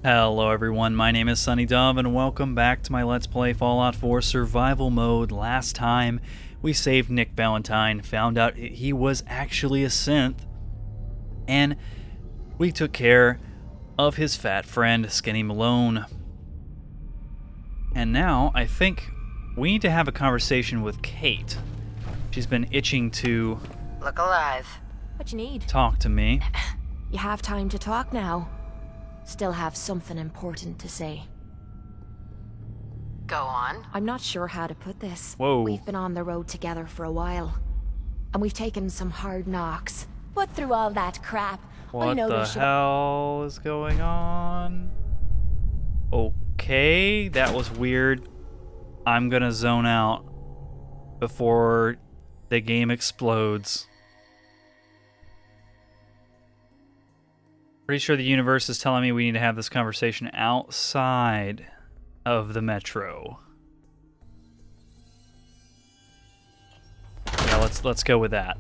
Hello everyone, my name is Sunny Dove and welcome back to my Let's Play Fallout 4 Survival Mode. Last time we saved Nick Valentine, found out he was actually a synth, and we took care of his fat friend Skinny Malone. And now I think we need to have a conversation with Kate. She's been itching to look alive. What you need? Talk to me. You have time to talk now. Still have something important to say. Go on. I'm not sure how to put this. Whoa. We've been on the road together for a while, and we've taken some hard knocks. But through all that crap, what I know the hell is going on? Okay, that was weird. I'm gonna zone out before the game explodes. Pretty sure the universe is telling me we need to have this conversation outside of the metro. Yeah, let's go with that.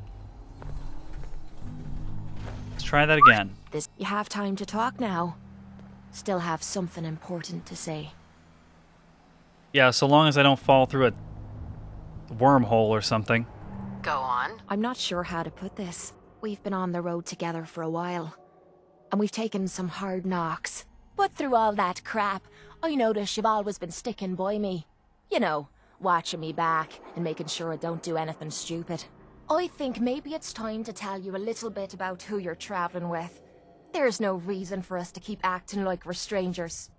Let's try that again. You have time to talk now. Still have something important to say. Yeah, so long as I don't fall through a wormhole or something. Go on. I'm not sure how to put this. We've been on the road together for a while, and we've taken some hard knocks. But through all that crap, I notice you've always been sticking by me. You know, watching me back and making sure I don't do anything stupid. I think maybe it's time to tell you a little bit about who you're traveling with. There's no reason for us to keep acting like we're strangers.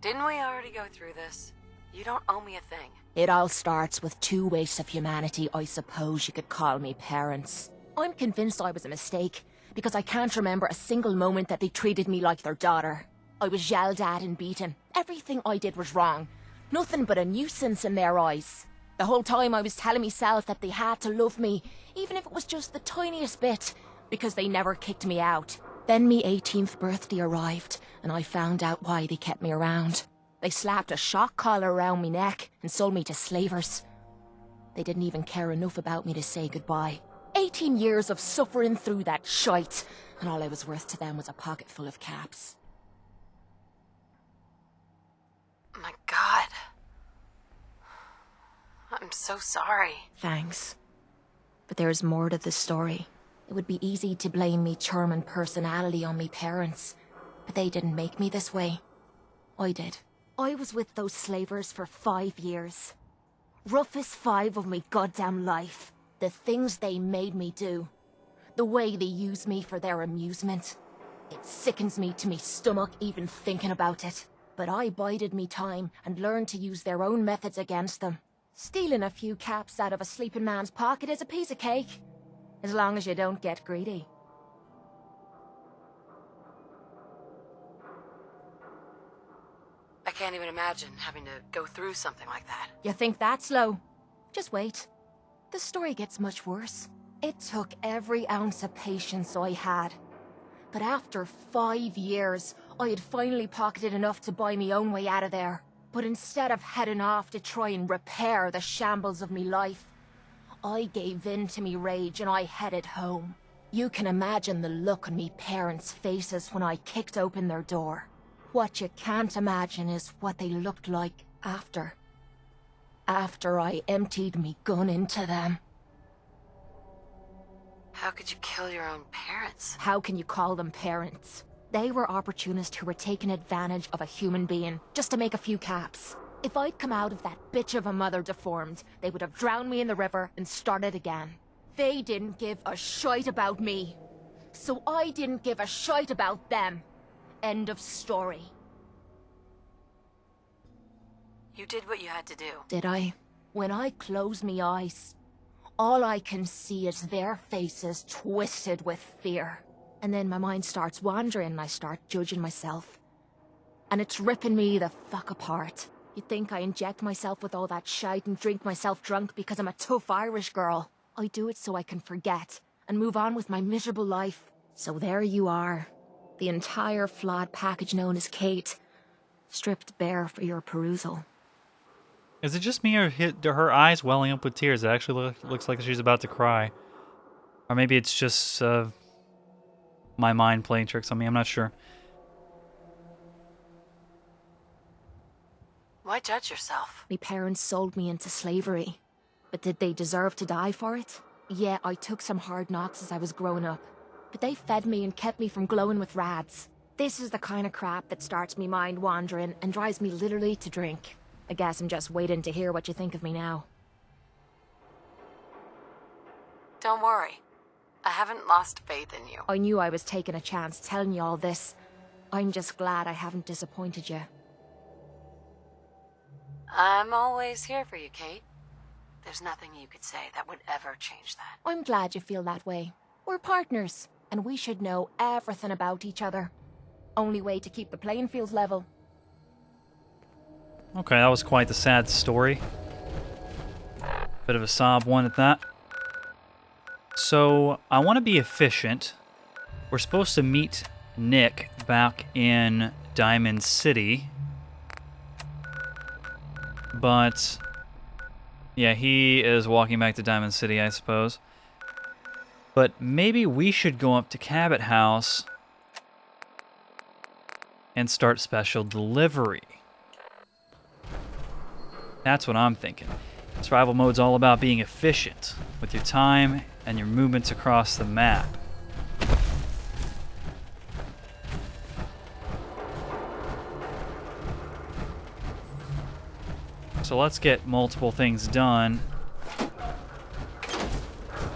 Didn't we already go through this? You don't owe me a thing. It all starts with two wastes of humanity I suppose you could call me parents. I'm convinced I was a mistake, because I can't remember a single moment that they treated me like their daughter. I was yelled at and beaten. Everything I did was wrong. Nothing but a nuisance in their eyes. The whole time I was telling myself that they had to love me, even if it was just the tiniest bit, because they never kicked me out. Then me 18th birthday arrived, and I found out why they kept me around. They slapped a shock collar around me neck and sold me to slavers. They didn't even care enough about me to say goodbye. 18 years of suffering through that shite, and all I was worth to them was a pocket full of caps. My God. I'm so sorry. Thanks. But there's more to the story. It would be easy to blame me charming personality on me parents, but they didn't make me this way. I did. I was with those slavers for 5 years. Roughest 5 of me goddamn life. The things they made me do. The way they used me for their amusement. It sickens me to me stomach even thinking about it. But I bided me time and learned to use their own methods against them. Stealing a few caps out of a sleeping man's pocket is a piece of cake. As long as you don't get greedy. I can't even imagine having to go through something like that. You think that's low? Just wait. The story gets much worse. It took every ounce of patience I had. But after 5 years, I had finally pocketed enough to buy me own way out of there. But instead of heading off to try and repair the shambles of me life, I gave in to me rage and I headed home. You can imagine the look on me parents' faces when I kicked open their door. What you can't imagine is what they looked like after. After I emptied me gun into them. How could you kill your own parents? How can you call them parents? They were opportunists who were taking advantage of a human being just to make a few caps. If I'd come out of that bitch of a mother deformed, they would have drowned me in the river and started again. They didn't give a shite about me. So I didn't give a shite about them. End of story. You did what you had to do. Did I? When I close me eyes, all I can see is their faces twisted with fear. And then my mind starts wandering and I start judging myself. And it's ripping me the fuck apart. You'd think I inject myself with all that shite and drink myself drunk because I'm a tough Irish girl. I do it so I can forget and move on with my miserable life. So there you are. The entire flawed package known as Kate. Stripped bare for your perusal. Is it just me, or are her eyes welling up with tears? It actually looks like she's about to cry. Or maybe it's just my mind playing tricks on me. I'm not sure. Why judge yourself? My parents sold me into slavery. But did they deserve to die for it? Yeah, I took some hard knocks as I was growing up. But they fed me and kept me from glowing with rads. This is the kind of crap that starts me mind wandering and drives me literally to drink. I guess I'm just waiting to hear what you think of me now. Don't worry. I haven't lost faith in you. I knew I was taking a chance telling you all this. I'm just glad I haven't disappointed you. I'm always here for you, Kate. There's nothing you could say that would ever change that. I'm glad you feel that way. We're partners, and we should know everything about each other. Only way to keep the playing field level. Okay, that was quite the sad story. Bit of a sob one at that. So, I want to be efficient. We're supposed to meet Nick back in Diamond City. But, yeah, he is walking back to Diamond City, I suppose. But maybe we should go up to Cabot House and start special delivery. That's what I'm thinking. Survival mode's all about being efficient with your time and your movements across the map. So let's get multiple things done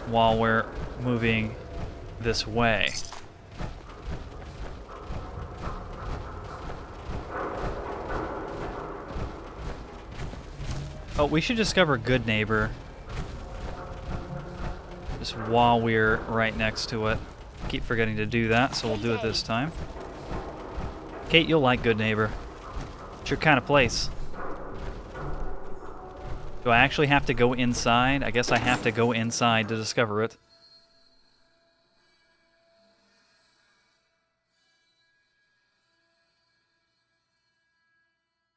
while we're moving this way. Oh, we should discover Good Neighbor just while we're right next to it. Keep forgetting to do that, so we'll do it this time. Kate, you'll like Good Neighbor. It's your kind of place. Do I actually have to go inside? I guess I have to go inside to discover it.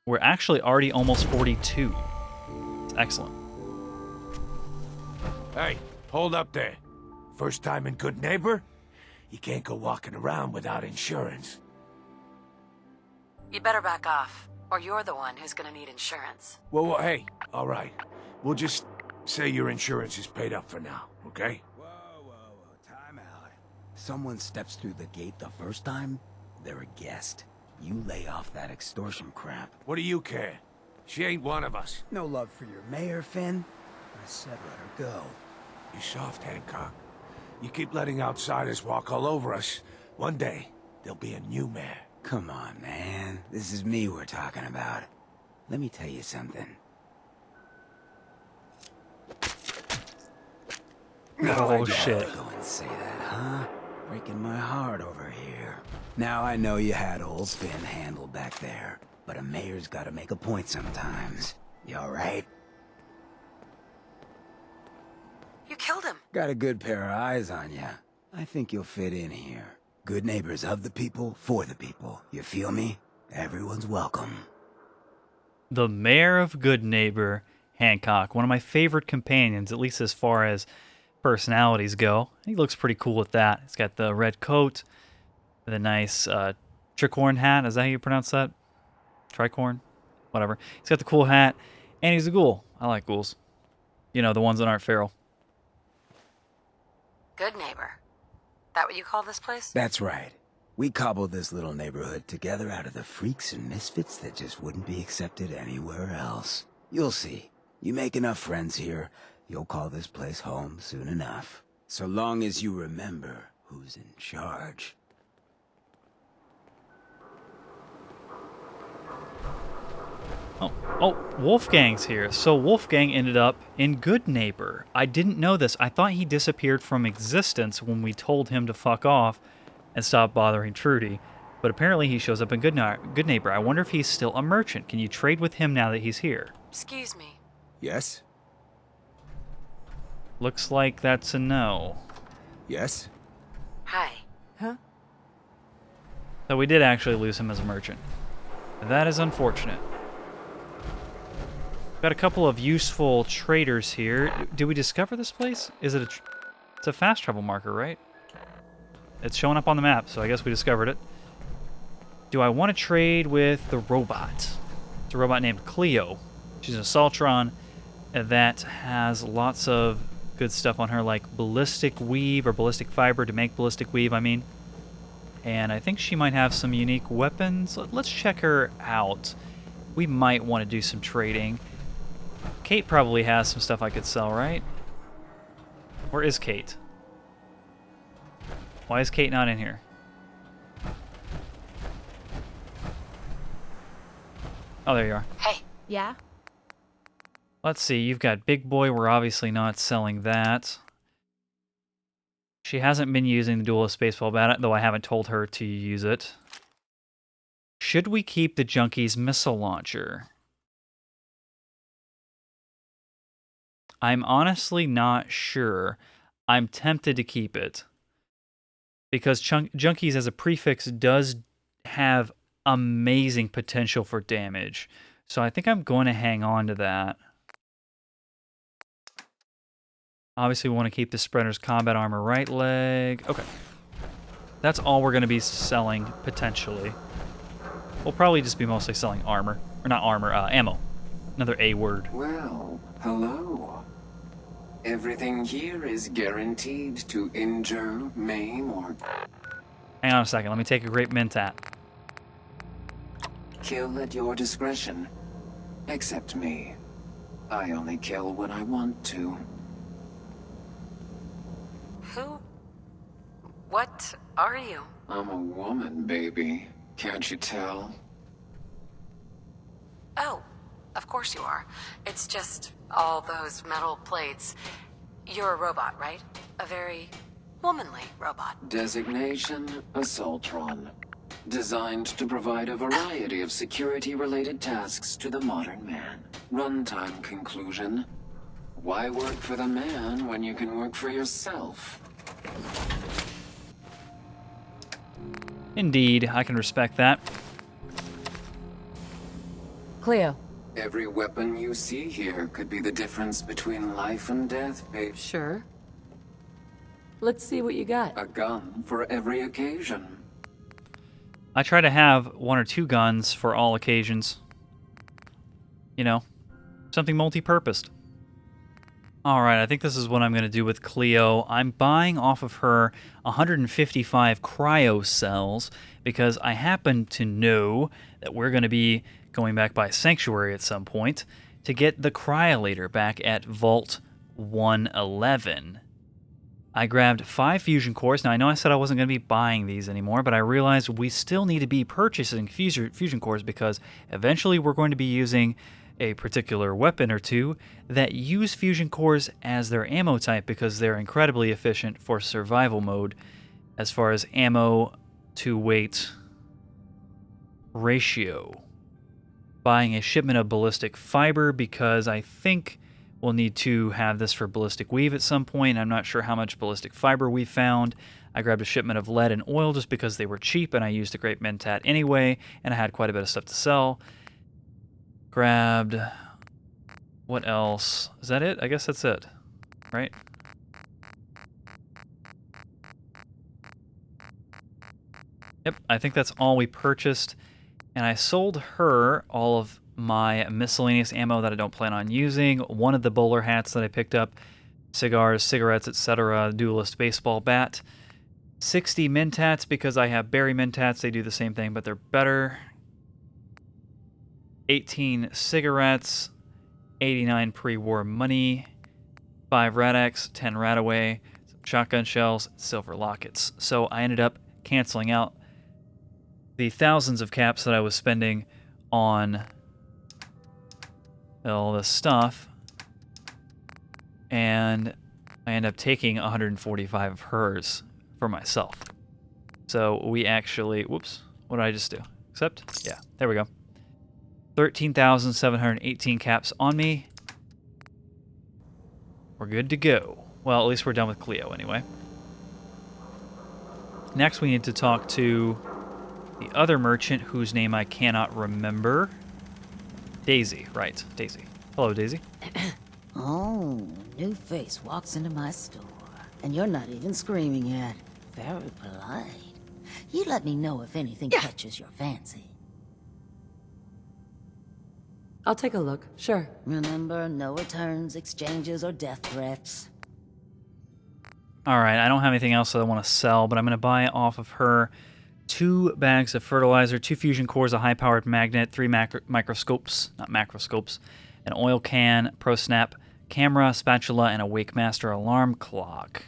We're actually already almost 42. It's excellent. Hey, hold up there. First time in Good Neighbor? You can't go walking around without insurance. You better back off, or you're the one who's gonna need insurance. Well, hey, all right. We'll just say your insurance is paid up for now, okay? Whoa, time out. Someone steps through the gate the first time, they're a guest. You lay off that extortion crap. What do you care? She ain't one of us. No love for your mayor, Finn? I said let her go. You soft, Hancock. You keep letting outsiders walk all over us. One day, there'll be a new mayor. Come on, man. This is me we're talking about. Let me tell you something. Oh, shit. Go and say that, huh? Breaking my heart over here. Now I know you had old Finn handled back there, but a mayor's gotta make a point sometimes. You alright? You killed him. Got a good pair of eyes on ya. I think you'll fit in here. Good neighbors of the people, for the people. You feel me? Everyone's welcome. The Mayor of Good Neighbor, Hancock. One of my favorite companions, at least as far as personalities go. He looks pretty cool with that. He's got the red coat, the nice tricorn hat. Is that how you pronounce that? Tricorn? Whatever. He's got the cool hat, and he's a ghoul. I like ghouls. You know, the ones that aren't feral. Good Neighbor. That what you call this place? That's right. We cobbled this little neighborhood together out of the freaks and misfits that just wouldn't be accepted anywhere else. You'll see. You make enough friends here, you'll call this place home soon enough. So long as you remember who's in charge. Oh, Wolfgang's here. So Wolfgang ended up in Good Neighbor. I didn't know this. I thought he disappeared from existence when we told him to fuck off and stop bothering Trudy. But apparently he shows up in Good Neighbor. I wonder if he's still a merchant. Can you trade with him now that he's here? Excuse me. Yes? Looks like that's a no. Yes? Hi. So we did actually lose him as a merchant. That is unfortunate. Got a couple of useful traders here. Did we discover this place? Is it it's a fast travel marker, right? It's showing up on the map, so I guess we discovered it. Do I want to trade with the robot? It's a robot named Cleo. She's an Assaultron that has lots of good stuff on her, like ballistic weave or ballistic fiber to make ballistic weave, I mean. And I think she might have some unique weapons. Let's check her out. We might want to do some trading. Kate probably has some stuff I could sell, right? Where is Kate? Why is Kate not in here? Oh, there you are. Hey, Yeah? Let's see, you've got Big Boy. We're obviously not selling that. She hasn't been using the Duelist Baseball Bat, though I haven't told her to use it. Should we keep the Junkie's missile launcher? I'm honestly not sure. I'm tempted to keep it. Because Junkies as a prefix does have amazing potential for damage. So I think I'm going to hang on to that. Obviously, we want to keep the Spreader's combat armor right leg. Okay. That's all we're going to be selling, potentially. We'll probably just be mostly selling armor. Or not armor, ammo. Another A word. Well, hello. Everything here is guaranteed to injure, maim, or Hang on a second. Let me take a Great Mentat. kill at your discretion. Except me. I only kill when I want to. who? What are you? I'm a woman, baby. Can't you tell? Oh, of course you are. It's just all those metal plates. You're a robot, right? A very womanly robot. Designation, Assaultron. Designed to provide a variety of security-related tasks to the modern man. Runtime conclusion. Why work for the man when you can work for yourself? Indeed, I can respect that. Cleo. Every weapon you see here could be the difference between life and death, babe. Sure. Let's see what you got. A gun for every occasion. I try to have 1 or 2 guns for all occasions. You know, something multi-purposed. Alright, I think this is what I'm going to do with Cleo. I'm buying off of her 155 cryo cells because I happen to know that we're going to be going back by Sanctuary at some point to get the cryolator back at Vault 111. I grabbed 5 fusion cores. Now, I know I said I wasn't going to be buying these anymore, but I realized we still need to be purchasing fusion cores because eventually we're going to be using a particular weapon or two that use fusion cores as their ammo type because they're incredibly efficient for survival mode as far as ammo to weight ratio. Buying a shipment of ballistic fiber because I think we'll need to have this for ballistic weave at some point. I'm not sure how much ballistic fiber we found. I grabbed a shipment of lead and oil just because they were cheap and I used a Great Mentat anyway and I had quite a bit of stuff to sell. Grabbed... what else? Is that it? I guess that's it. Right? Yep, I think that's all we purchased. And I sold her all of my miscellaneous ammo that I don't plan on using. One of the bowler hats that I picked up. Cigars, cigarettes, etc. Duelist baseball bat. 60 Mentats because I have berry Mentats. They do the same thing, but they're better. 18 cigarettes, 89 pre-war money, 5 Rad-X, 10 Radaway, some shotgun shells, silver lockets. So I ended up canceling out the thousands of caps that I was spending on all this stuff, and I end up taking 145 of hers for myself. So we actually, whoops, what did I just do? Accept? Yeah, there we go. 13,718 caps on me. We're good to go. Well, at least we're done with Cleo anyway. Next, we need to talk to the other merchant whose name I cannot remember. Daisy, right. Daisy. Hello, Daisy. Oh, new face walks into my store. And you're not even screaming yet. very polite. You let me know if anything catches your fancy. I'll take a look, sure. Remember, no returns, exchanges, or death threats. Alright, I don't have anything else that I want to sell, but I'm going to buy off of her 2 bags of fertilizer, 2 fusion cores, a high-powered magnet, 3 microscopes, not macroscopes, an oil can, pro-snap, camera, spatula, and a Wakemaster alarm clock.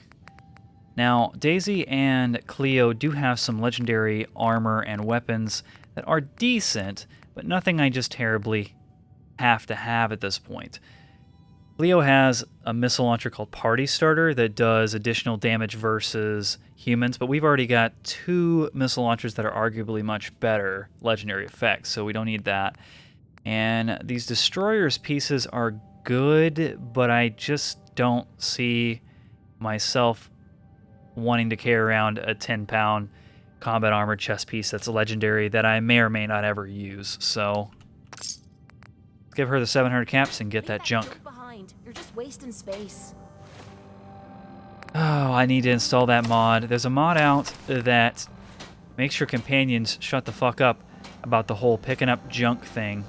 Now, Daisy and Cleo do have some legendary armor and weapons that are decent, but nothing I just terribly have to have at this point. Cleo has a missile launcher called Party Starter that does additional damage versus humans, but we've already got 2 missile launchers that are arguably much better legendary effects, so we don't need that. And these Destroyer's pieces are good, but I just don't see myself wanting to carry around a 10-pound combat armor chest piece that's a legendary that I may or may not ever use, so let's give her the 700 caps and get that junk. Behind. You're just wasting space. Oh, I need to install that mod. There's a mod out that makes your companions shut the fuck up about the whole picking up junk thing.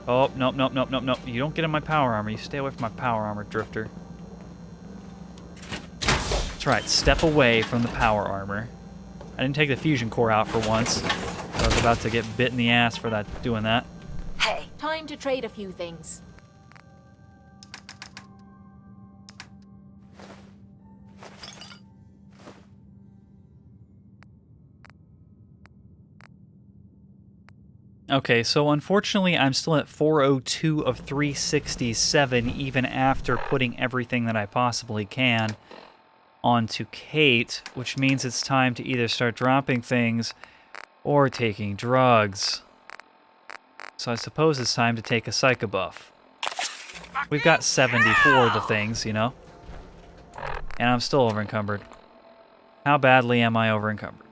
Oh, nope, nope, nope, nope, nope. You don't get in my power armor. You stay away from my power armor, Drifter. That's right, step away from the power armor. I didn't take the fusion core out for once. I was about to get bit in the ass for doing that. Hey, time to trade a few things. Okay, so unfortunately I'm still at 402 of 367 even after putting everything that I possibly can onto Kate, which means it's time to either start dropping things or taking drugs. So I suppose it's time to take a psycho buff. We've got 74 of the things, you know? And I'm still over-encumbered. How badly am I over-encumbered?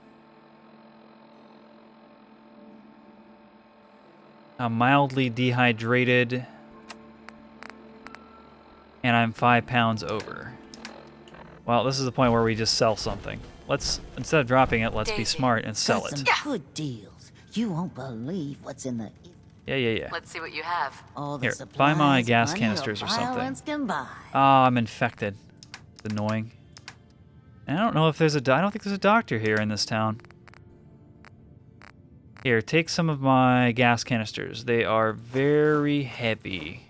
I'm mildly dehydrated, and I'm 5 pounds over. Well, this is the point where we just sell something. Let's, instead of dropping it, let's be smart and sell Got it. some good deals. You won't believe what's in the... Yeah. Let's see what you have. All the Here, supplies, buy my gas money, canisters or something. violence can buy. Oh, I'm infected. It's annoying. And I don't know if there's I don't think there's a doctor here in this town. Here, take some of my gas canisters. They are very heavy.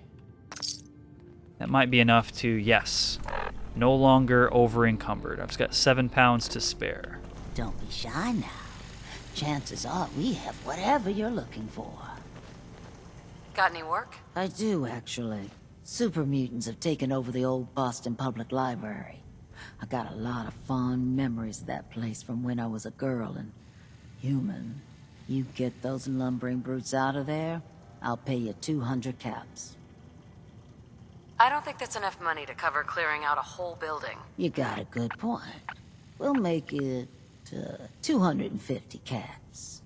That might be enough to, yes, no longer over-encumbered. I've got 7 pounds to spare. Don't be shy now. Chances are we have whatever you're looking for. Got any work? I do, actually. Super mutants have taken over the old Boston Public Library. I got a lot of fond memories of that place from when I was a girl and human. You get those lumbering brutes out of there, I'll pay you 200 caps. I don't think that's enough money to cover clearing out a whole building. You got a good point. We'll make it 250 caps.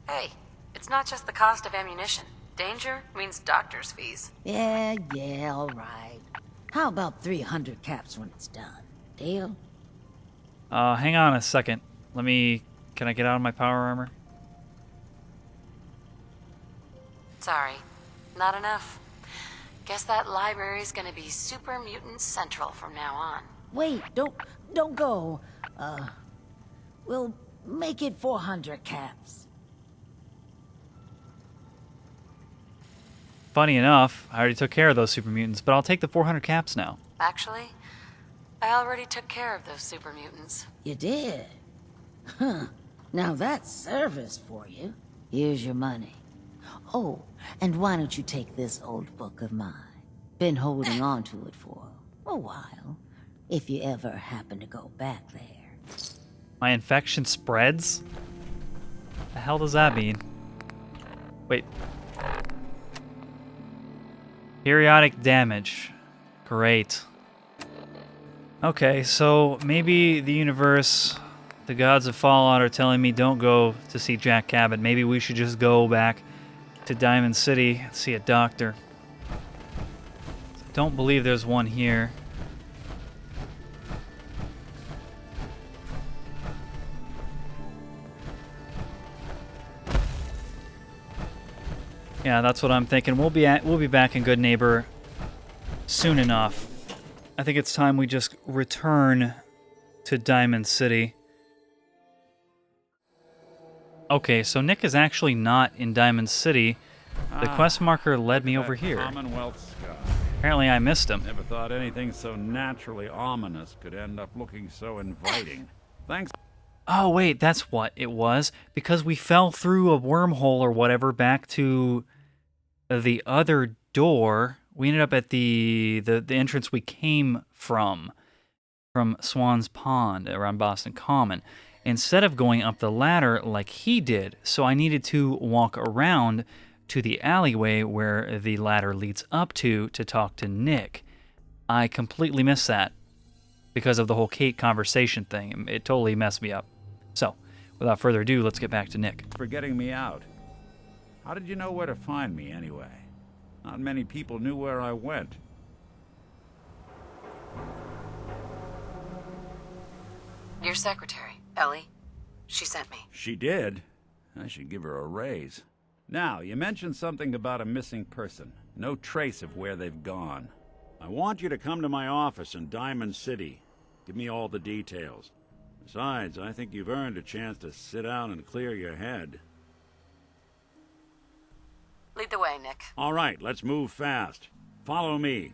Hey, it's not just the cost of ammunition. Danger means doctor's fees. Yeah, all right. How about 300 caps when it's done? Deal? Hang on a second. Can I get out of my power armor? Sorry, not enough. Guess that library's gonna be Super Mutant Central from now on. Wait, don't go. We'll make it 400 caps. Funny enough, I already took care of those super mutants, but I'll take the 400 caps now. Actually, I already took care of those super mutants. You did? Huh. Now that's service for you. Here's your money. Oh, and why don't you take this old book of mine? Been holding on to it for a while, if you ever happen to go back there. My infection spreads? The hell does that mean? Wait. Periodic damage. Great. Okay, so maybe the universe, the gods of Fallout are telling me don't go to see Jack Cabot. Maybe we should just go back to Diamond City and see a doctor. Don't believe there's one here. Yeah, that's what I'm thinking. We'll be back in Good Neighbor soon enough. I think it's time we just return to Diamond City. Okay, so Nick is actually not in Diamond City. The quest marker led me over here. Commonwealth sky. Apparently I missed him. Never thought anything so naturally ominous could end up looking so inviting. Thanks. Oh, wait, that's what it was. Because we fell through a wormhole or whatever back to the other door. We ended up at the entrance we came from Swan's Pond around Boston Common, instead of going up the ladder like he did. So I needed to walk around to the alleyway where the ladder leads up to talk to Nick. I completely missed that because of the whole Kate conversation thing. It totally messed me up. So, without further ado, let's get back to Nick. For getting me out. How did you know where to find me anyway? Not many people knew where I went. Your secretary, Ellie. She sent me. She did? I should give her a raise. Now, you mentioned something about a missing person. No trace of where they've gone. I want you to come to my office in Diamond City. Give me all the details. Besides, I think you've earned a chance to sit down and clear your head. Lead the way, Nick. All right, let's move fast. Follow me.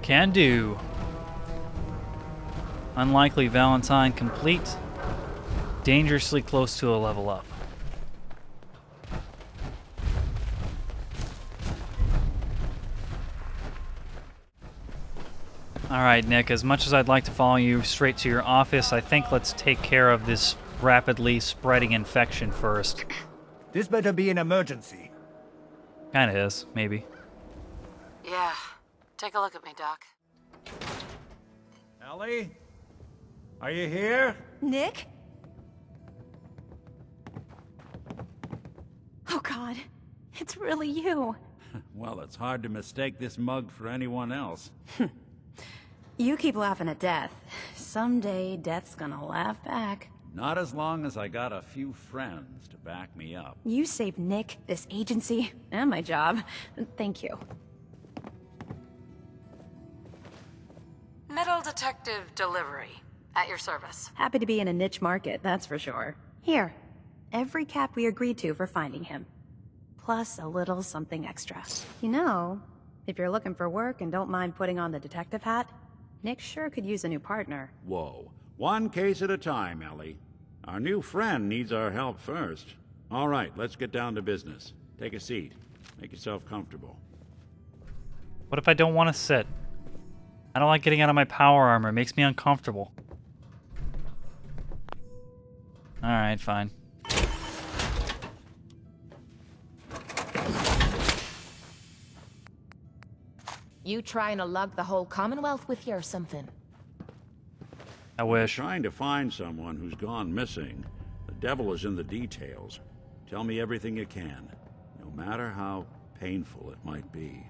Can do. Unlikely Valentine complete. Dangerously close to a level up. Alright, Nick, as much as I'd like to follow you straight to your office, I think let's take care of this rapidly spreading infection first. This better be an emergency. Kinda is, maybe. Yeah. Take a look at me, Doc. Ellie? Are you here? Nick? Oh God, it's really you. Well, it's hard to mistake this mug for anyone else. You keep laughing at death. Someday, death's gonna laugh back. Not as long as I got a few friends to back me up. You saved Nick, this agency, and my job. Thank you. Metal detective delivery. At your service. Happy to be in a niche market, that's for sure. Here, every cap we agreed to for finding him. Plus a little something extra. You know, if you're looking for work and don't mind putting on the detective hat, Nick sure could use a new partner. Whoa. One case at a time, Ellie. Our new friend needs our help first. All right, let's get down to business. Take a seat. Make yourself comfortable. What if I don't want to sit? I don't like getting out of my power armor. It makes me uncomfortable. Alright, fine. You trying to lug the whole Commonwealth with you or something? I wish. Trying to find someone who's gone missing. The devil is in the details. Tell me everything you can, no matter how painful it might be.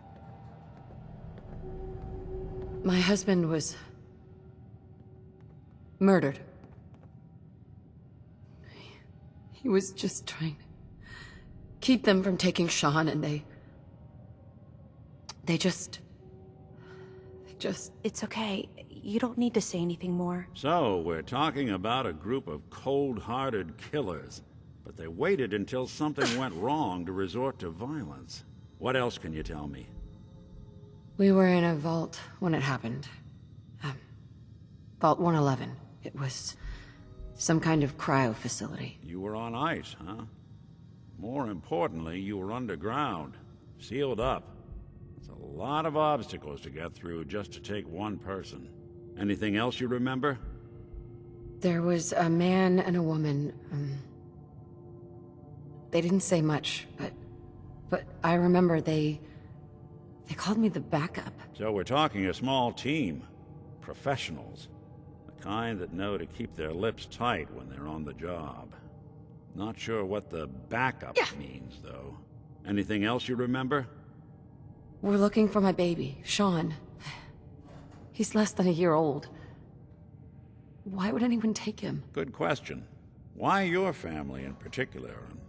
My husband was murdered. He was just trying to keep them from taking Sean, and they just... It's okay. You don't need to say anything more. So, we're talking about a group of cold-hearted killers, but they waited until something went wrong to resort to violence. What else can you tell me? We were in a vault when it happened. Vault 111. It was some kind of cryo facility. You were on ice, huh? More importantly, you were underground, sealed up. It's a lot of obstacles to get through just to take one person. Anything else you remember? There was a man and a woman. They didn't say much, but I remember they called me the backup. So we're talking a small team. Professionals. The kind that know to keep their lips tight when they're on the job. Not sure what the backup means, though. Anything else you remember? We're looking for my baby, Sean. He's less than a year old. Why would anyone take him? Good question. Why your family in particular? And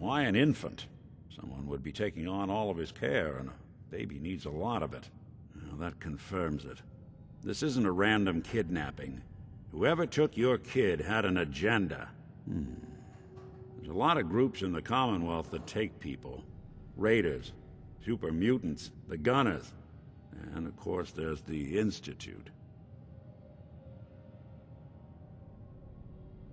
Why an infant? Someone would be taking on all of his care, and a baby needs a lot of it. Well, that confirms it. This isn't a random kidnapping. Whoever took your kid had an agenda. There's a lot of groups in the Commonwealth that take people. Raiders, super mutants, the Gunners, and of course there's the Institute.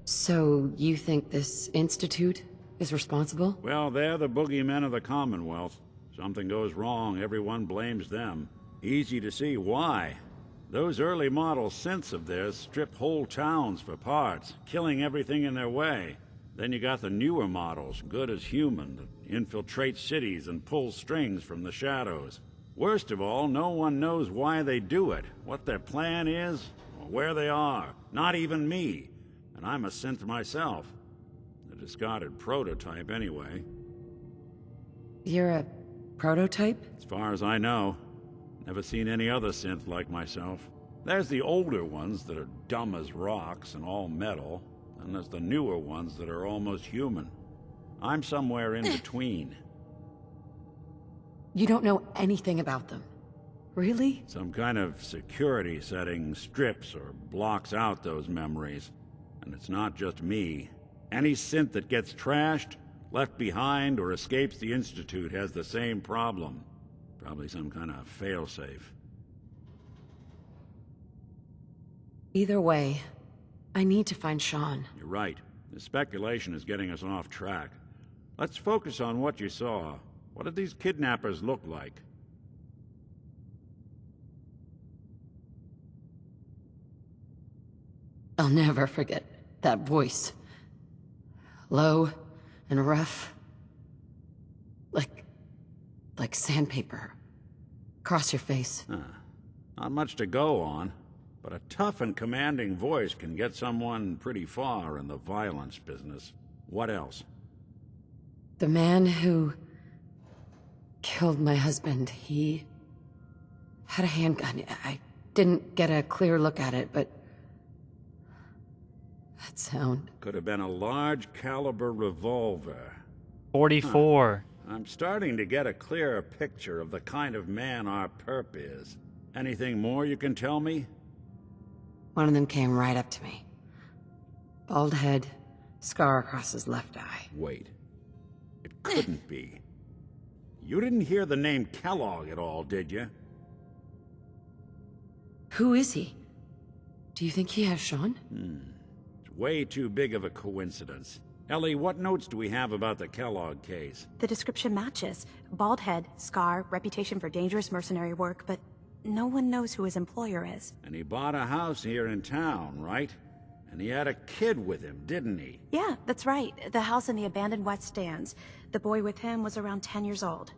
So, you think this Institute is responsible? Well, they're the boogeymen of the Commonwealth. Something goes wrong, everyone blames them. Easy to see why. Those early model synths of theirs stripped whole towns for parts, killing everything in their way. Then you got the newer models, good as human, that infiltrate cities and pull strings from the shadows. Worst of all, no one knows why they do it, what their plan is, or where they are. Not even me. And I'm a synth myself. A discarded prototype, anyway. You're a prototype? As far as I know. Never seen any other synth like myself. There's the older ones that are dumb as rocks and all metal, and there's the newer ones that are almost human. I'm somewhere in between. You don't know anything about them. Really? Some kind of security setting strips or blocks out those memories. And it's not just me. Any synth that gets trashed, left behind, or escapes the Institute has the same problem. Probably some kind of failsafe. Either way, I need to find Sean. You're right. The speculation is getting us off track. Let's focus on what you saw. What did these kidnappers look like? I'll never forget that voice. Low and rough. Like sandpaper. Across your face. Not much to go on, but a tough and commanding voice can get someone pretty far in the violence business. What else? The man who killed my husband, he had a handgun. I didn't get a clear look at it, but that sound. Could have been a large caliber revolver. 44. I'm starting to get a clearer picture of the kind of man our perp is. Anything more you can tell me? One of them came right up to me. Bald head, scar across his left eye. Wait. It couldn't be. You didn't hear the name Kellogg at all, did you? Who is he? Do you think he has Sean? It's way too big of a coincidence. Ellie, what notes do we have about the Kellogg case? The description matches. Bald head, scar, reputation for dangerous mercenary work, but no one knows who his employer is. And he bought a house here in town, right? And he had a kid with him, didn't he? Yeah, that's right. The house in the abandoned West Stands. The boy with him was around 10 years old.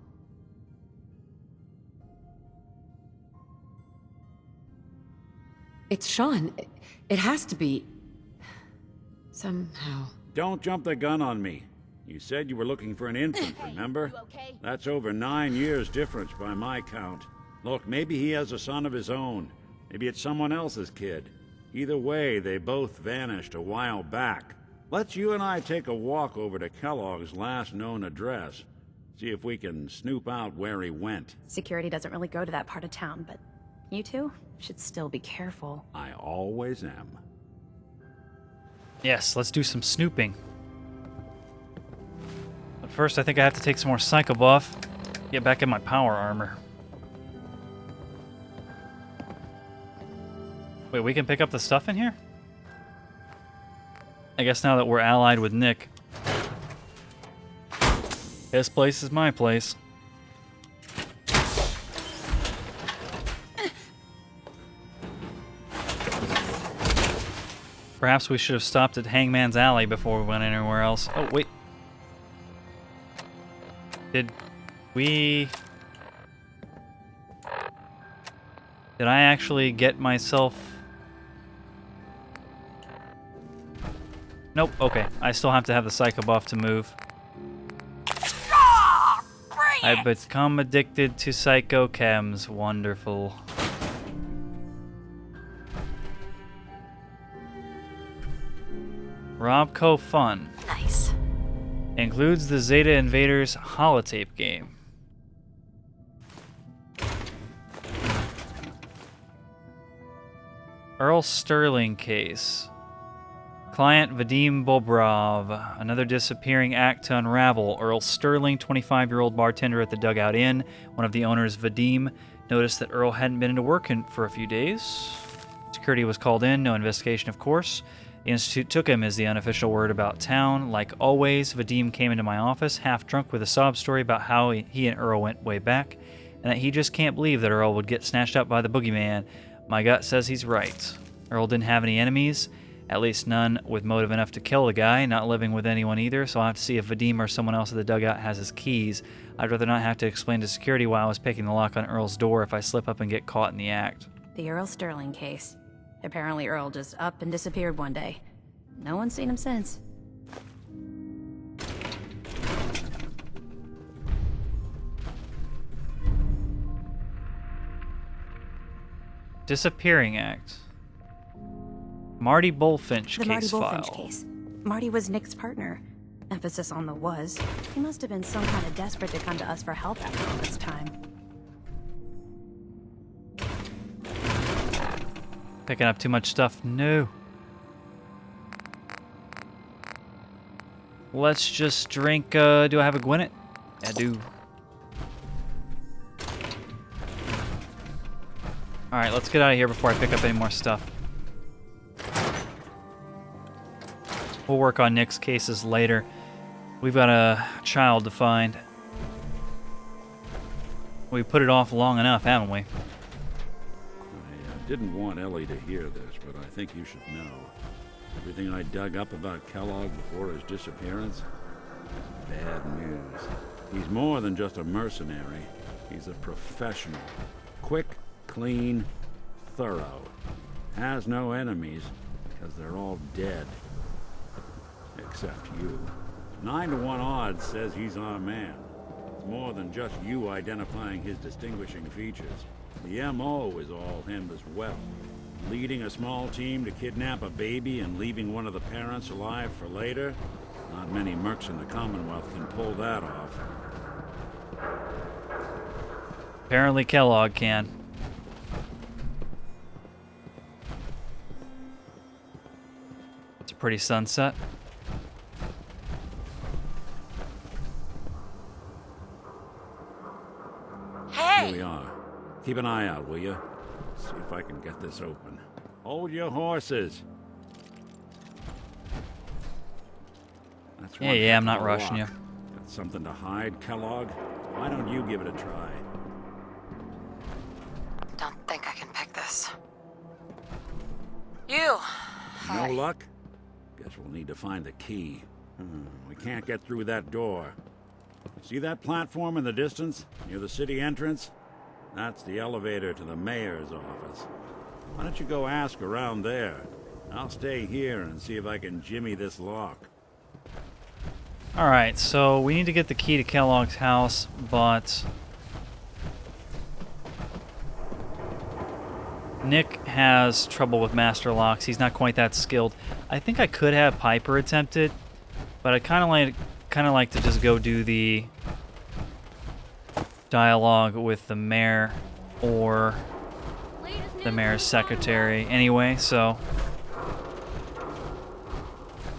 It's Sean. It has to be. Somehow. Don't jump the gun on me. You said you were looking for an infant, remember? Okay? That's over 9 years difference by my count. Look, maybe he has a son of his own. Maybe it's someone else's kid. Either way, they both vanished a while back. Let's you and I take a walk over to Kellogg's last known address. See if we can snoop out where he went. Security doesn't really go to that part of town, but you two should still be careful. I always am. Yes, let's do some snooping. But first, I think I have to take some more Psycho Buff. Get back in my power armor. Wait, we can pick up the stuff in here? I guess now that we're allied with Nick. His place is my place. Perhaps we should have stopped at Hangman's Alley before we went anywhere else. Oh, wait. Did I actually get myself... Nope, okay. I still have to have the Psycho Buff to move. I've become addicted to Psycho Chems. Wonderful. Robco Fun. Nice. Includes the Zeta Invaders holotape game. Earl Sterling case. Client Vadim Bobrov. Another disappearing act to unravel. Earl Sterling, 25-year-old bartender at the Dugout Inn. One of the owners, Vadim, noticed that Earl hadn't been into work for a few days. Security was called in, no investigation, of course. The Institute took him as the unofficial word about town. Like always, Vadim came into my office, half drunk with a sob story about how he and Earl went way back, and that he just can't believe that Earl would get snatched up by the boogeyman. My gut says he's right. Earl didn't have any enemies, at least none with motive enough to kill the guy, not living with anyone either, so I'll have to see if Vadim or someone else at the Dugout has his keys. I'd rather not have to explain to security why I was picking the lock on Earl's door if I slip up and get caught in the act. The Earl Sterling case. Apparently Earl just up and disappeared one day. No one's seen him since. Disappearing act. Marty Bullfinch The case Marty Bullfinch file. case. Marty was Nick's partner. Emphasis on the was. He must have been some kind of desperate to come to us for help after all this time. Picking up too much stuff? No. Let's just drink, do I have a Gwinnett? I do. Alright, let's get out of here before I pick up any more stuff. We'll work on Nick's cases later. We've got a child to find. We put it off long enough, haven't we? I didn't want Ellie to hear this, but I think you should know. Everything I dug up about Kellogg before his disappearance? Bad news. He's more than just a mercenary. He's a professional. Quick, clean, thorough. Has no enemies, because they're all dead. Except you. 9 to 1 odds says he's our man. It's more than just you identifying his distinguishing features. The M.O. is all him as well. Leading a small team to kidnap a baby and leaving one of the parents alive for later? Not many mercs in the Commonwealth can pull that off. Apparently Kellogg can. It's a pretty sunset. Hey! Here we are. Keep an eye out, will you? See if I can get this open. Hold your horses. That's one Yeah, I'm not heck of a rushing you. lock. Got something to hide, Kellogg? Why don't you give it a try? Don't think I can pick this. You! No luck? Guess we'll need to find the key. We can't get through that door. See that platform in the distance, near the city entrance? That's the elevator to the mayor's office. Why don't you go ask around there? I'll stay here and see if I can jimmy this lock. Alright, so we need to get the key to Kellogg's house, but Nick has trouble with master locks. He's not quite that skilled. I think I could have Piper attempt it, but I kind of like to just go do the dialogue with the mayor or the mayor's secretary anyway, so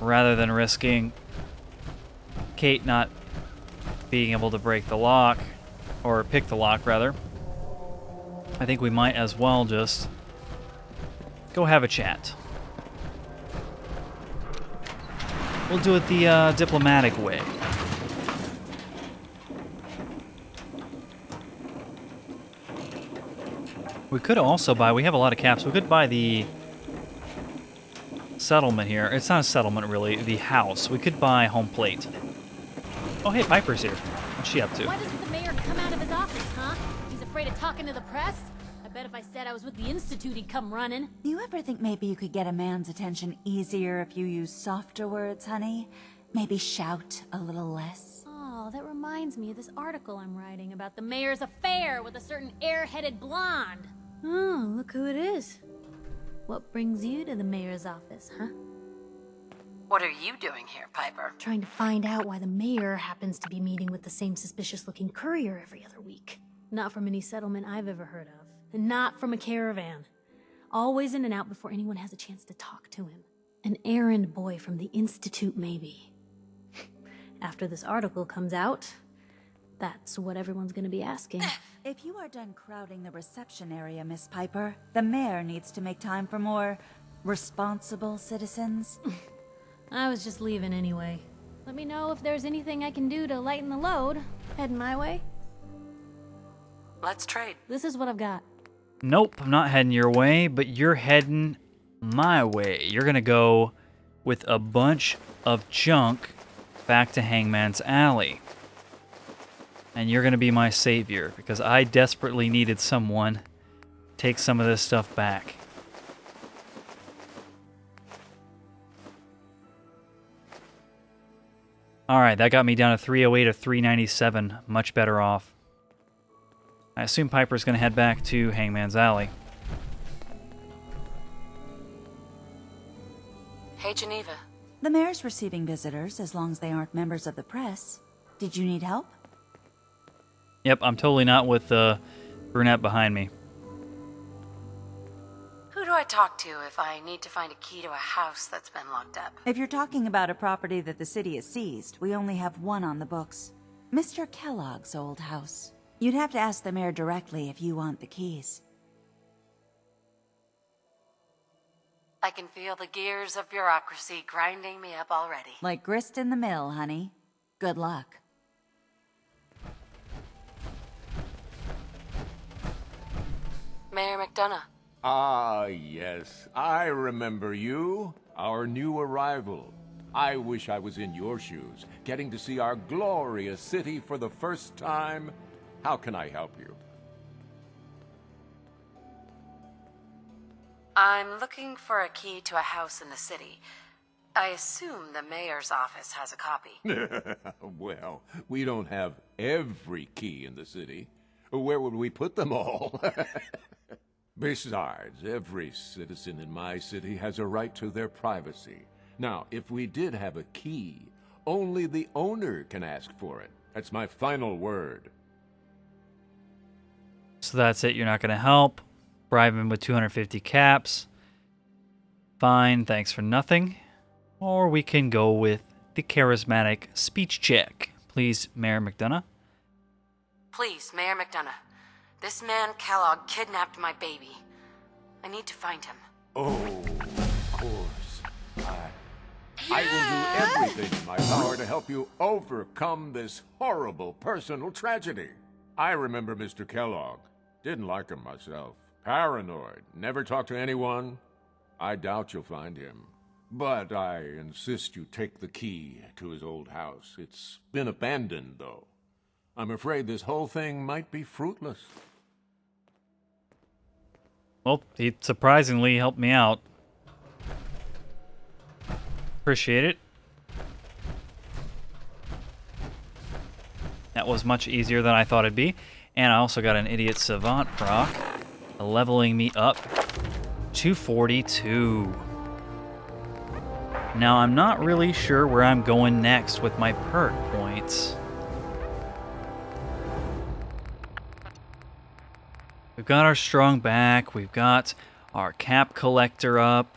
rather than risking Kate not being able to break the lock, or pick the lock rather, I think we might as well just go have a chat. We'll do it the diplomatic way. We could also buy, we have a lot of caps, we could buy the settlement here. It's not a settlement really, the house. We could buy home plate. Oh hey, Piper's here. What's she up to? Why doesn't the mayor come out of his office, huh? He's afraid of talking to the press? I bet if I said I was with the Institute, he'd come running. Do you ever think maybe you could get a man's attention easier if you use softer words, honey? Maybe shout a little less? Oh, that reminds me of this article I'm writing about the mayor's affair with a certain airheaded blonde. Oh, look who it is. What brings you to the mayor's office, huh? What are you doing here, Piper? Trying to find out why the mayor happens to be meeting with the same suspicious-looking courier every other week. Not from any settlement I've ever heard of. And not from a caravan. Always in and out before anyone has a chance to talk to him. An errand boy from the Institute, maybe. After this article comes out, that's what everyone's gonna be asking. If you are done crowding the reception area, Miss Piper, the mayor needs to make time for more responsible citizens. I was just leaving anyway. Let me know if there's anything I can do to lighten the load. Heading my way? Let's trade. This is what I've got. Nope, I'm not heading your way, but you're heading my way. You're gonna go with a bunch of junk back to Hangman's Alley. And you're gonna be my savior, because I desperately needed someone to take some of this stuff back. Alright, that got me down to 308 of 397. Much better off. I assume Piper's going to head back to Hangman's Alley. Hey, Geneva. The mayor's receiving visitors as long as they aren't members of the press. Did you need help? Yep, I'm totally not with the brunette behind me. Who do I talk to if I need to find a key to a house that's been locked up? If you're talking about a property that the city has seized, we only have one on the books. Mr. Kellogg's old house. You'd have to ask the mayor directly if you want the keys. I can feel the gears of bureaucracy grinding me up already. Like grist in the mill, honey. Good luck. Mayor McDonough. Ah, yes. I remember you. Our new arrival. I wish I was in your shoes, getting to see our glorious city for the first time. How can I help you? I'm looking for a key to a house in the city. I assume the mayor's office has a copy. Well, we don't have every key in the city. Where would we put them all? Besides, every citizen in my city has a right to their privacy. Now, if we did have a key, only the owner can ask for it. That's my final word. So that's it, you're not going to help. Bribe him with 250 caps. Fine, thanks for nothing. Or we can go with the charismatic speech check. Please, Mayor McDonough. Please, Mayor McDonough. This man Kellogg kidnapped my baby. I need to find him. Oh, of course. I will do everything in my power to help you overcome this horrible personal tragedy. I remember Mr. Kellogg. Didn't like him myself. Paranoid. Never talked to anyone. I doubt you'll find him. But I insist you take the key to his old house. It's been abandoned, though. I'm afraid this whole thing might be fruitless. Well, he surprisingly helped me out. Appreciate it. That was much easier than I thought it'd be. And I also got an idiot savant proc, leveling me up to 42. Now, I'm not really sure where I'm going next with my perk points. We've got our strong back, we've got our cap collector up,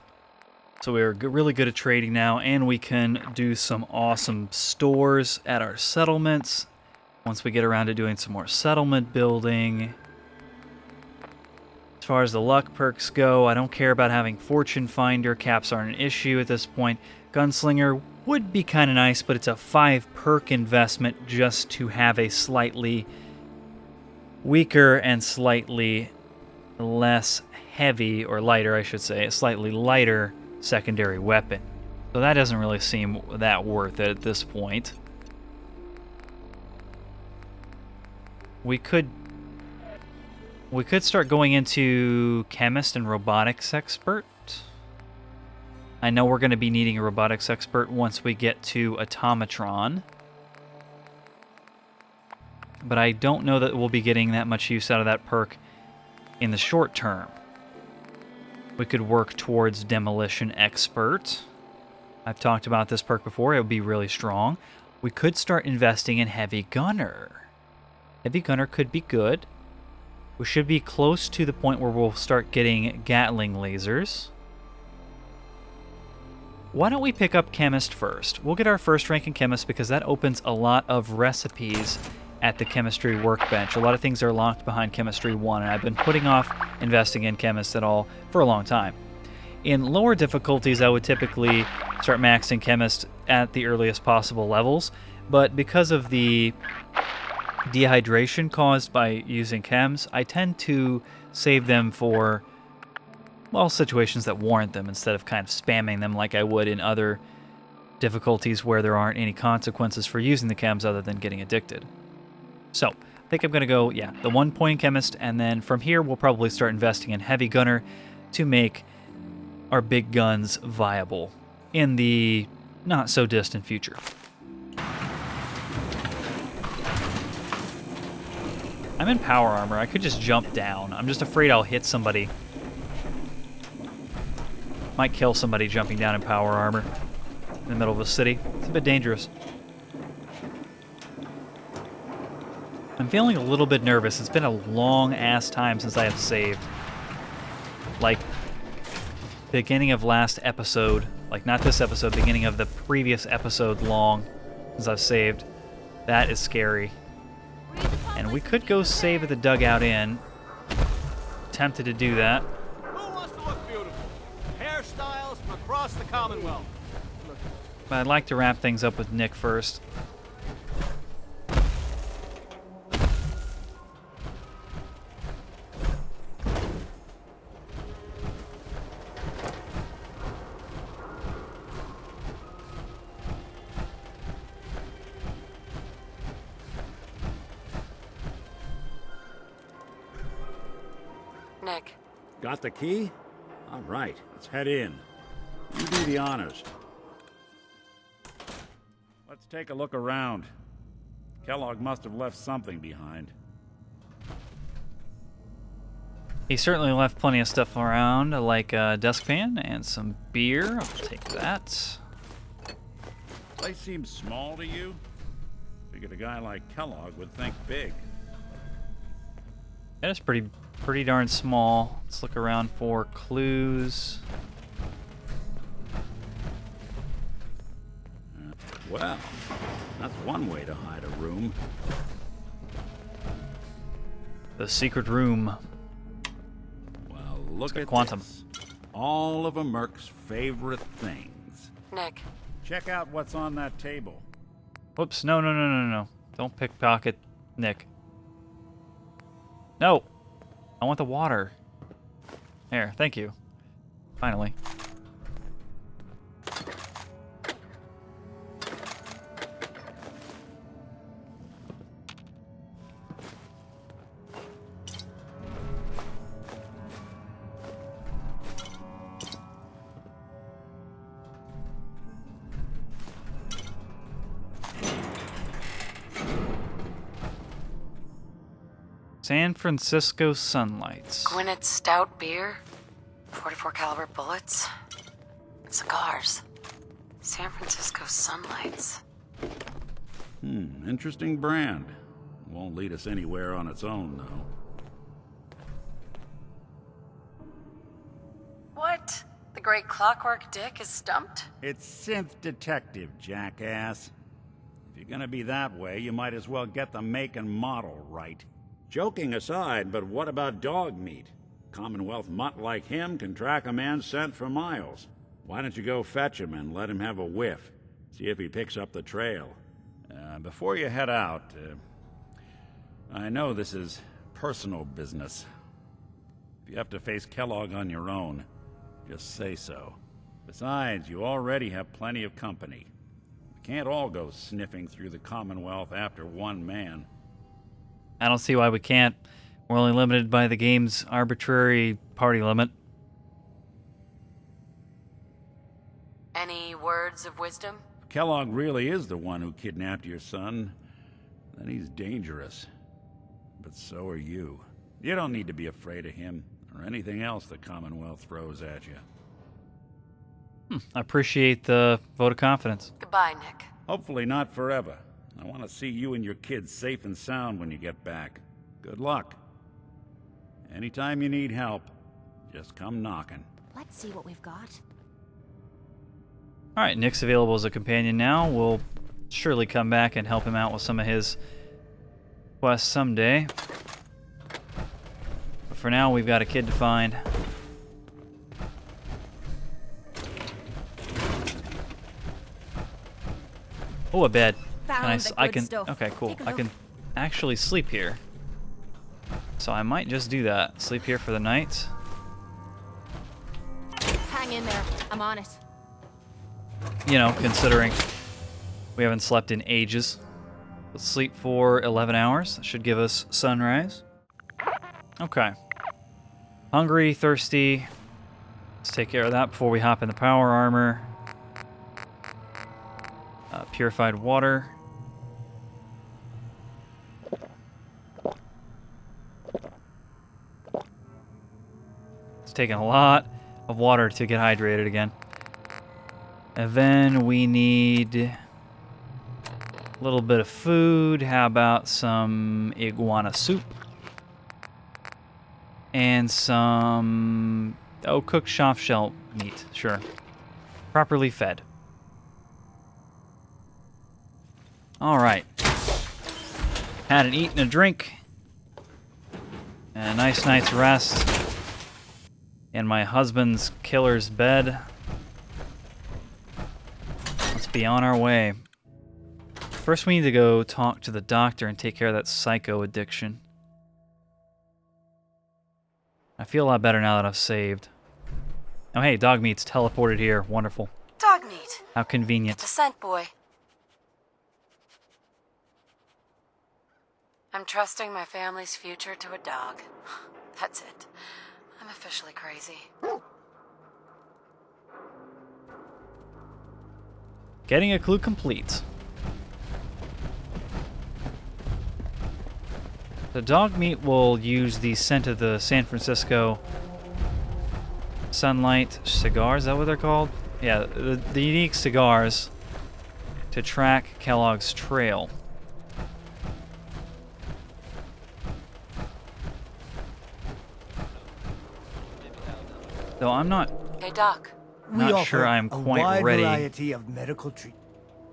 so we're really good at trading now, and we can do some awesome stores at our settlements once we get around to doing some more settlement building. As far as the luck perks go, I don't care about having Fortune Finder. Caps aren't an issue at this point. Gunslinger would be kind of nice, but it's a 5 perk investment just to have a slightly weaker and slightly less heavy, or lighter, I should say, a slightly lighter secondary weapon. So that doesn't really seem that worth it at this point. We could start going into chemist and robotics expert. I know we're going to be needing a robotics expert once we get to automatron. But I don't know that we'll be getting that much use out of that perk in the short term. We could work towards demolition expert. I've talked about this perk before. It would be really strong. We could start investing in Heavy Gunner. Heavy Gunner could be good. We should be close to the point where we'll start getting Gatling lasers. Why don't we pick up Chemist first? We'll get our first rank in Chemist because that opens a lot of recipes at the Chemistry workbench. A lot of things are locked behind Chemistry 1, and I've been putting off investing in Chemist at all for a long time. In lower difficulties, I would typically start maxing Chemist at the earliest possible levels, but because of the dehydration caused by using chems, I tend to save them for, well, situations that warrant them instead of kind of spamming them like I would in other difficulties where there aren't any consequences for using the chems other than getting addicted. So, I think I'm going to go, the 1 point in Chemist, and then from here we'll probably start investing in Heavy Gunner to make our big guns viable in the not-so-distant future. I'm in power armor. I could just jump down. I'm just afraid I'll hit somebody. Might kill somebody jumping down in power armor in the middle of a city. It's a bit dangerous. I'm feeling a little bit nervous. It's been a long-ass time since I have saved. Like, beginning of last episode. Like, not this episode, beginning of the previous episode long since I've saved. That is scary. And we could go save at the Dugout Inn. Tempted to do that. Who wants to look beautiful? Hairstyles from across the Commonwealth. But I'd like to wrap things up with Nick first. Nick. Got the key? All right, let's head in. You do the honors. Let's take a look around. Kellogg must have left something behind. He certainly left plenty of stuff around, like a desk fan and some beer. I'll take that. Place seems small to you? Figured a guy like Kellogg would think big. That is pretty darn small. Let's look around for clues. Well, that's one way to hide a room. The secret room. Well, look at Quantum. this. All of a Merc's favorite things. Nick. Check out what's on that table. Whoops, no. Don't pickpocket Nick. No! I want the water. There, thank you. Finally. San Francisco Sunlights. Gwinnett Stout beer, 44 caliber bullets, cigars, San Francisco Sunlights. Interesting brand. Won't lead us anywhere on its own, though. What? The great Clockwork Dick is stumped? It's Synth Detective, jackass. If you're gonna be that way, you might as well get the make and model right. Joking aside, but what about dog meat? Commonwealth mutt like him can track a man's scent for miles. Why don't you go fetch him and let him have a whiff? See if he picks up the trail. Before you head out, I know this is personal business. If you have to face Kellogg on your own, just say so. Besides, you already have plenty of company. We can't all go sniffing through the Commonwealth after one man. I don't see why we can't. We're only limited by the game's arbitrary party limit. Any words of wisdom? If Kellogg really is the one who kidnapped your son, then he's dangerous. But so are you. You don't need to be afraid of him, or anything else the Commonwealth throws at you. I appreciate the vote of confidence. Goodbye, Nick. Hopefully not forever. I want to see you and your kids safe and sound when you get back. Good luck. Anytime you need help, just come knocking. Let's see what we've got. Alright, Nick's available as a companion now. We'll surely come back and help him out with some of his quests someday. But for now, we've got a kid to find. Oh, a bed. I can. Okay, cool. I can actually sleep here. So I might just do that. Sleep here for the night. Hang in there. I'm on it. You know, considering we haven't slept in ages. Let's sleep for 11 hours. That should give us sunrise. Okay. Hungry, thirsty. Let's take care of that before we hop in the power armor. Purified water. It's taking a lot of water to get hydrated again. And then we need a little bit of food. How about some iguana soup? And some, cooked soft shell meat, sure. Properly fed. All right. Had an eat and a drink. And a nice night's rest. In my husband's killer's bed. Let's be on our way. First, we need to go talk to the doctor and take care of that psycho addiction. I feel a lot better now that I've saved. Oh, hey, dog meat's teleported here. Wonderful. Dog meat. How convenient. The scent boy. I'm trusting my family's future to a dog. That's it. I'm officially crazy. Getting a clue complete. The dog meat will use the scent of the San Francisco Sunlight cigars. Is that what they're called? Yeah, the unique cigars to track Kellogg's trail. Though I'm not. Hey, Doc. Not sure I'm quite ready variety of medical treatment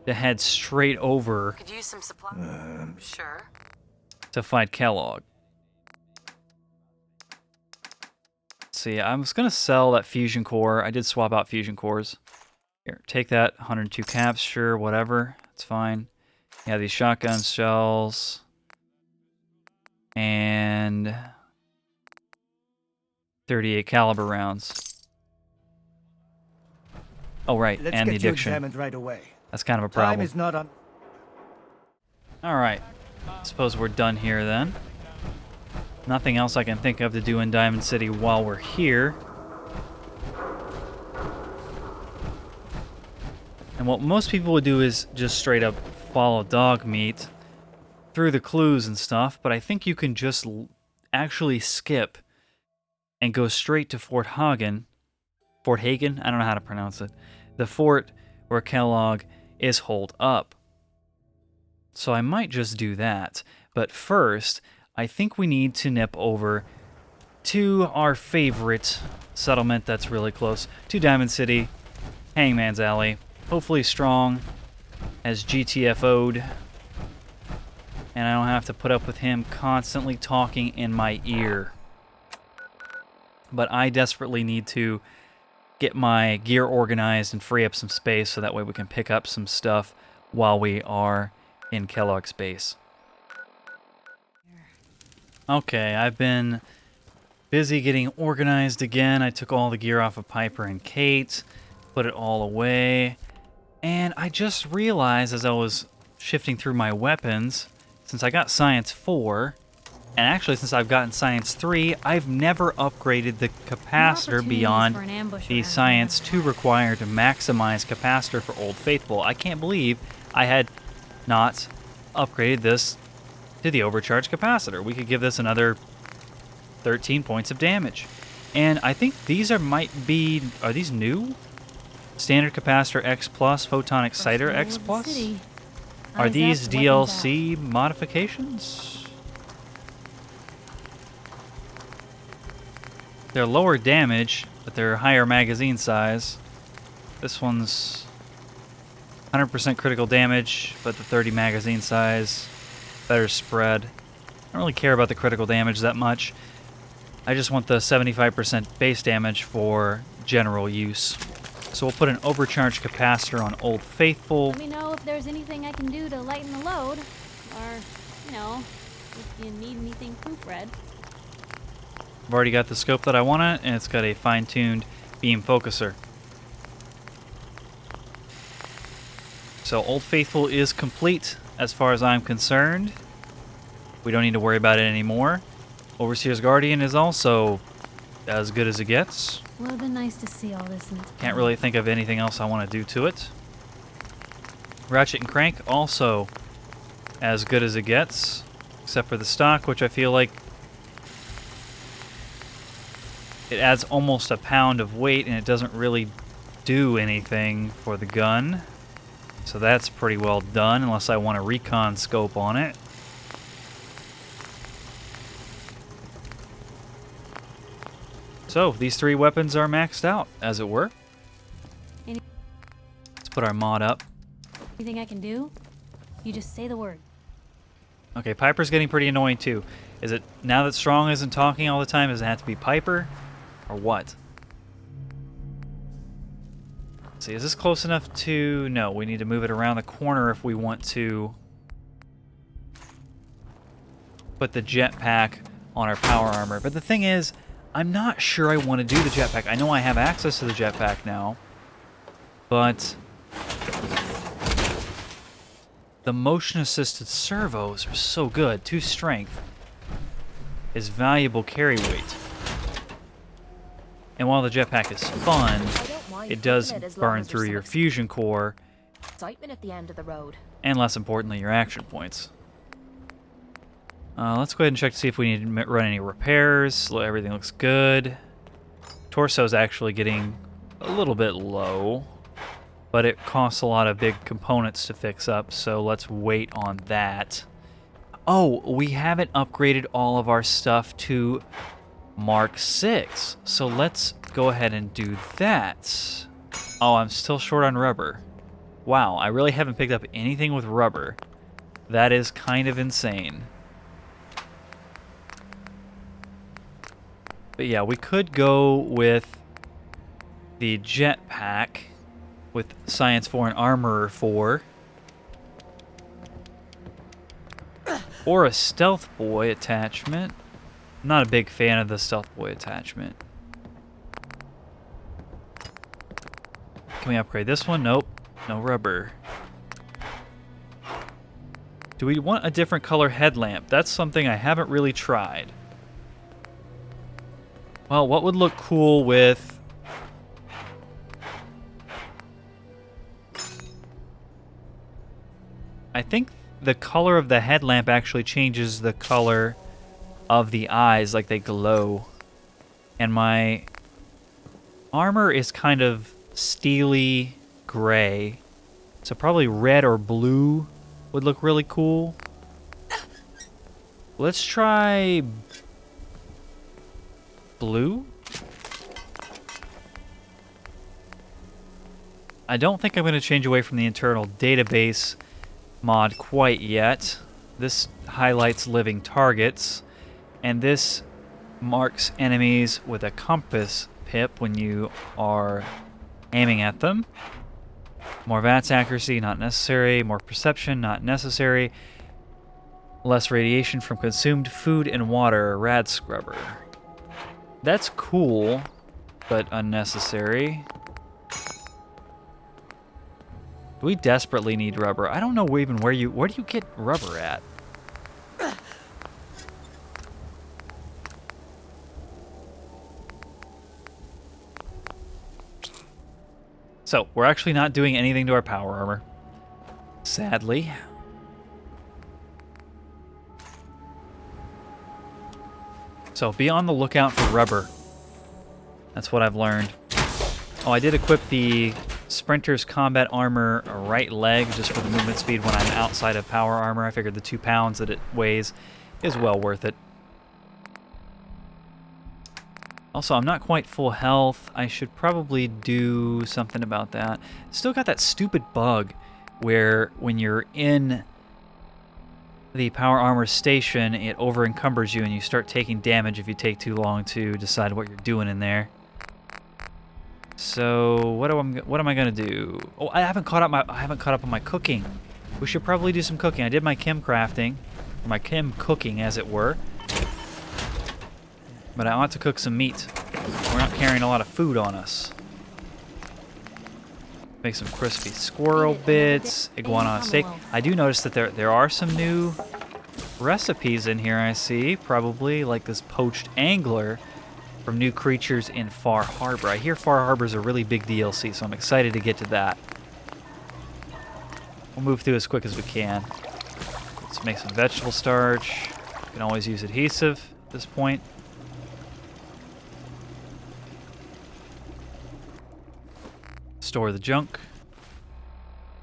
to head straight over Could use some supplies. Sure. to fight Kellogg. Let's see, I was gonna sell that fusion core. I did swap out fusion cores. Here, take that 102 caps, sure, whatever. It's fine. Yeah, these shotgun shells. And 38 caliber rounds. Oh, right, Let's and the get you addiction. examined right away. That's kind of a problem. Time is not on. All right. Suppose we're done here then. Nothing else I can think of to do in Diamond City while we're here. And what most people would do is just straight up follow dog meat through the clues and stuff, but I think you can just actually skip and go straight to Fort Hagen. Fort Hagen? I don't know how to pronounce it. The fort where Kellogg is holed up. So I might just do that. But first, I think we need to nip over to our favorite settlement that's really close to Diamond City, Hangman's Alley. Hopefully Strong has GTFO'd, and I don't have to put up with him constantly talking in my ear. But I desperately need to get my gear organized and free up some space so that way we can pick up some stuff while we are in Kellogg's base. Okay, I've been busy getting organized again. I took all the gear off of Piper and Kate, put it all away, and I just realized as I was shifting through my weapons, since I got Science 4, and actually since I've gotten Science 3, I've never upgraded the capacitor beyond the Science 2 required to maximize capacitor for Old Faithful. I can't believe I had not upgraded this to the overcharged capacitor. We could give this another 13 points of damage. And I think these are these new? Standard capacitor X Plus, photon exciter X Plus. Are these DLC modifications? They're lower damage, but they're higher magazine size. This one's 100% critical damage, but the 30 magazine size, better spread. I don't really care about the critical damage that much. I just want the 75% base damage for general use. So we'll put an overcharged capacitor on Old Faithful. Let me know if there's anything I can do to lighten the load. Or, you know, if you need anything proofread. I've already got the scope that I wanted, and it's got a fine-tuned beam focuser. So Old Faithful is complete as far as I'm concerned. We don't need to worry about it anymore. Overseer's Guardian is also as good as it gets. Would have been nice to see all this in its Can't really think of anything else I want to do to it. Ratchet and Crank also as good as it gets, except for the stock, which I feel like it adds almost a pound of weight and it doesn't really do anything for the gun. So that's pretty well done, unless I want a recon scope on it. So these 3 weapons are maxed out, as it were. Let's put our mod up. Anything I can do? You just say the word. Okay, Piper's getting pretty annoying too. Is it, now that Strong isn't talking all the time, does it have to be Piper? Or what? Let's see, is this close enough to... No, we need to move it around the corner if we want to put the jetpack on our power armor. But the thing is, I'm not sure I want to do the jetpack. I know I have access to the jetpack now, but the motion-assisted servos are so good. 2 strength is valuable carry weight. And while the jetpack is fun, it does burn through your fusion core, Excitement at the end of the road. and less importantly, your action points. Let's go ahead and check to see if we need to run any repairs. Everything looks good. Torso's actually getting a little bit low, but it costs a lot of big components to fix up, so let's wait on that. Oh, we haven't upgraded all of our stuff to Mark 6, so let's go ahead and do that. Oh, I'm still short on rubber. Wow, I really haven't picked up anything with rubber. That is kind of insane. But yeah, we could go with the jetpack with Science 4 and Armorer 4. Or a Stealth Boy attachment. I'm not a big fan of the Stealth Boy attachment. Can we upgrade this one? Nope. No rubber. Do we want a different color headlamp? That's something I haven't really tried. Well, what would look cool with... I think the color of the headlamp actually changes the color of the eyes, like they glow. And my armor is kind of steely gray. So probably red or blue would look really cool. Let's try blue. I don't think I'm going to change away from the internal database mod quite yet. This highlights living targets, and this marks enemies with a compass pip when you are aiming at them. More VATS accuracy, not necessary. More perception, not necessary. Less radiation from consumed food and water, rad scrubber. That's cool, but unnecessary. Do we desperately need rubber? I don't know even where do you get rubber at? So, we're actually not doing anything to our power armor. Sadly. So, be on the lookout for rubber. That's what I've learned. Oh, I did equip the Sprinter's combat armor, a right leg, just for the movement speed when I'm outside of power armor. I figured the 2 pounds that it weighs is well worth it. Also, I'm not quite full health. I should probably do something about that. Still got that stupid bug where when you're in the power armor station, it over encumbers you and you start taking damage if you take too long to decide what you're doing in there. So what am I gonna do? Oh, I haven't caught up on my cooking. We should probably do some cooking. I did my chem crafting, or my chem cooking, as it were. But I ought to cook some meat. We're not carrying a lot of food on us. Make some crispy squirrel bits, iguana steak. I do notice that there are some new recipes in here. I see, probably like this poached angler from new creatures in Far Harbor. I hear Far Harbor's a really big DLC, so I'm excited to get to that. We'll move through as quick as we can. Let's make some vegetable starch. You can always use adhesive at this point. Store the junk.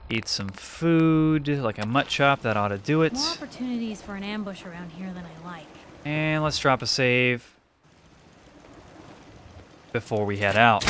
Eat some food, like a mutt chop. That ought to do it. More opportunities for an ambush around here than I like. And let's drop a save before we head out.